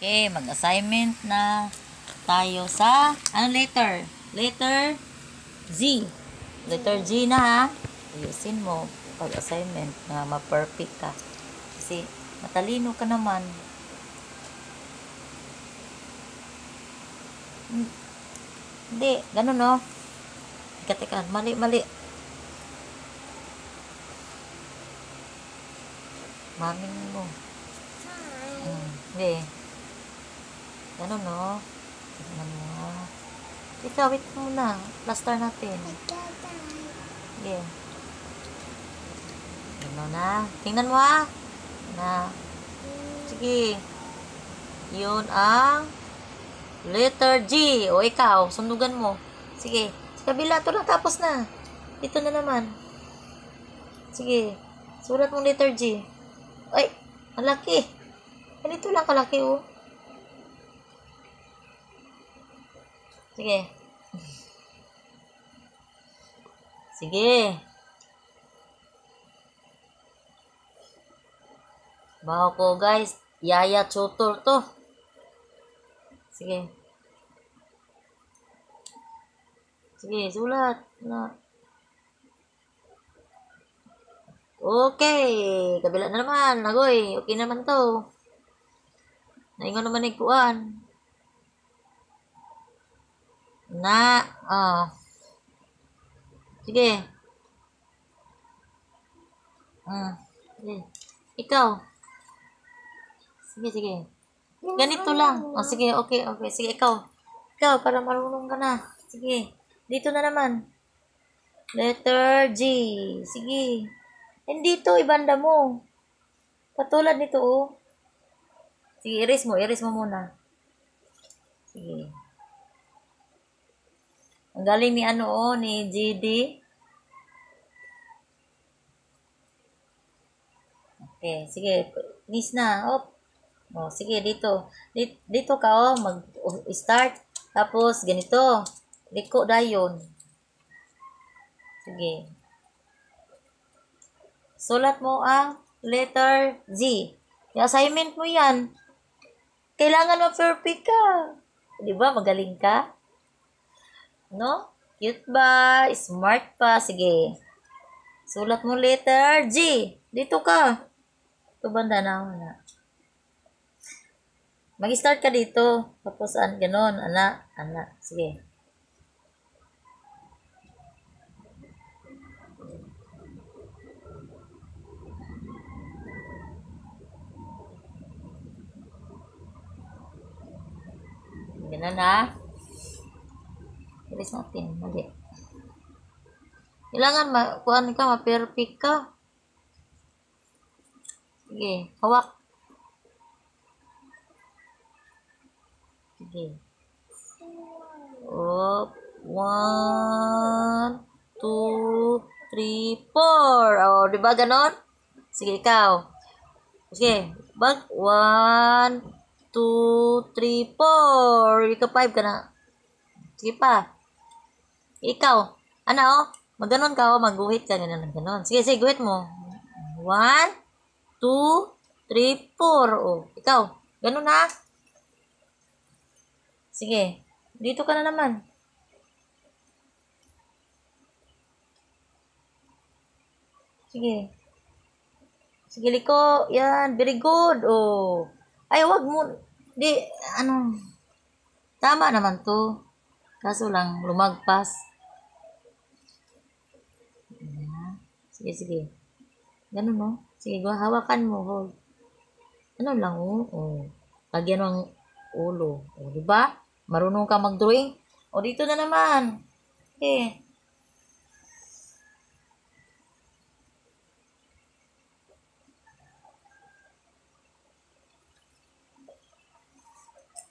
Okay, mag-assignment na tayo sa, ano letter? Letter Z. Letter G na ha. Ayusin mo pag-assignment na ma-perfect ka. Kasi matalino ka naman. Hindi, ganun no. Teka, mali. Maming mo. Hindi. Ganun no. Tignan mo ha. Ikaw, wait muna. Plaster natin. Sige. Ganun na. Tingnan mo ha. Na. Sige. Yun ang letter G. O ikaw, sundugan mo. Sige. Sa kabila, ito na, tapos na. Dito na naman. Sige. Sulat mo letter G. Ay, ang laki. Ganito lang kalaki, oh. Sige. Sige. Baho ko, guys. Yaya tutor to. Sige. Sige, sulat na. Okay. Kabila na naman. Agoy, okay naman to. Naingon naman ikuan. Na, Sige. Sige. Ikaw. Sige. Ganito lang. Sige, okay. Sige, ikaw. Ikaw, para marunong ka na. Sige. Dito na naman. Letter G. Sige. Hindi to, ibanda mo. Katulad nito, oh. Sige, erase mo muna. Sige. Ang galing ni ni GD. Okay, sige. Miss na. Sige, dito. Dito ka, mag-start. Tapos, ganito. Liko dayon. Sige. Sulat mo ang letter Z. Yung assignment mo yan. Kailangan ma-perfect ka. Diba? Magaling ka? No? Cute ba? Smart pa? Sige. Sulat mo letter G. Dito ka. Ito banda na ako na. Mag-start ka dito. Tapos, ganon. Ana. Sige. Ganun ha. Iris natin. Mali. Kailangan kuhaan ka, ma-perfect ka. Sige. Hawak. Sige. 1, 2, 3, 4. Diba ganon? Sige, ikaw. Sige. 1, 2, 3, 4. Ika 5 ka na. Sige pa. Ikaw. Maganon ka, magguhit ka. Ganon. Sige, guhit mo. 1, 2, 3, 4. Ikaw. Ganon ha. Sige. Dito ka na naman. Sige. Sige, liko. Yan. Very good. Ay, wag mo. Tama naman to. Kaso lang, lumagpas. Sige. Ganun, no? Sige, hawakan mo. Hold. Ano lang, lagyan ng ulo. Diba? Marunong ka mag-drawing? Dito na naman. Okay.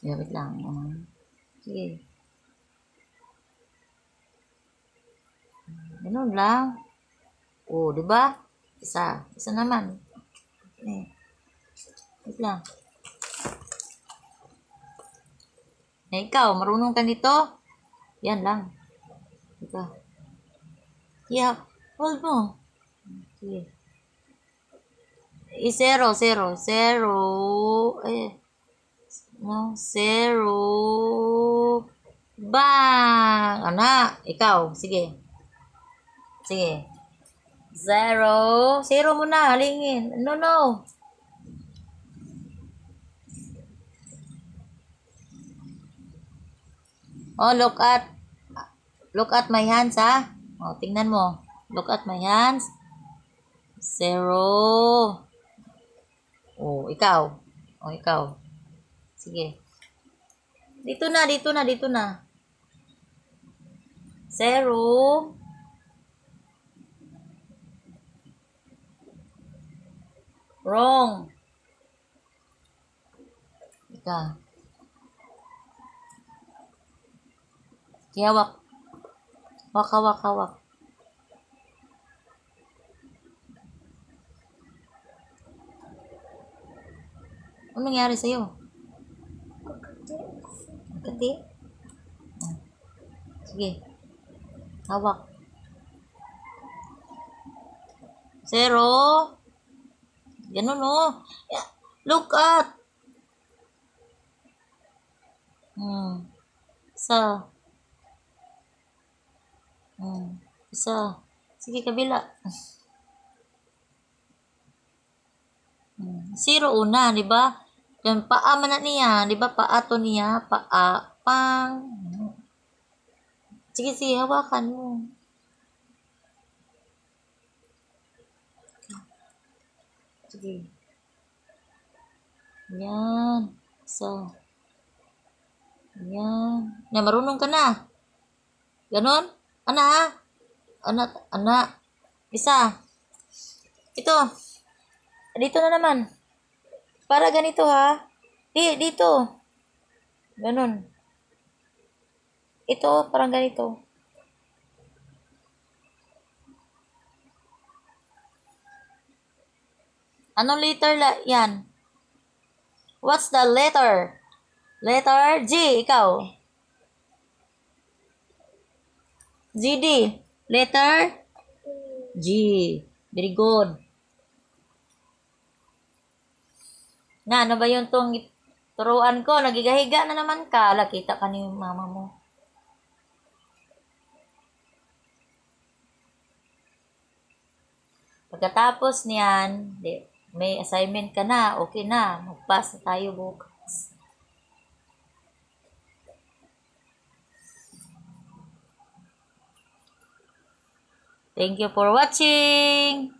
Wait lang. Sige. Ganun lang. Diba? Isa naman. Wait lang. Ikaw, marunong ka nito? Yan lang. Ikaw. Yeah. Hold mo. Sige. 0. No, zero. Bang! Anak, ikaw. Sige. Sige. Zero. Zero muna. Halingin. No, no. Oh, look at my hands, ha? Oh, tingnan mo. Look at my hands. Zero. Oh, ikaw. Oh, ikaw. Sige. Dito na, dito na, dito na. Zero. Wrong. Ika. Hawak. Hawak, hawak, hawak. Ano nangyari sa'yo? Kati? Sige. Hawak. Zero. Ganun, oh. Yeah. Look at. Isa. Isa. Sige, kabila. Zero una, di ba? Yan, paa man na niya. Di ba? Paa to niya. Paa. Pang. Sige, sige. Hawakan mo. Sige. Yan. Isa. Yan. Yan, marunong ka na. Ganon? Ana? Ana? Isa. Ito. Dito na naman. Para ganito, ha? Dito. Ganon. Ito, parang ganito. Anong letter yan? What's the letter? Letter G, ikaw. GD. Letter G. Very good. Na, ano ba yung turuan ko? Nagigahiga na naman ka. Kita ka ni mama mo. Pagkatapos niyan, may assignment ka na. Okay na. Mag-pass na tayo bukas. Thank you for watching.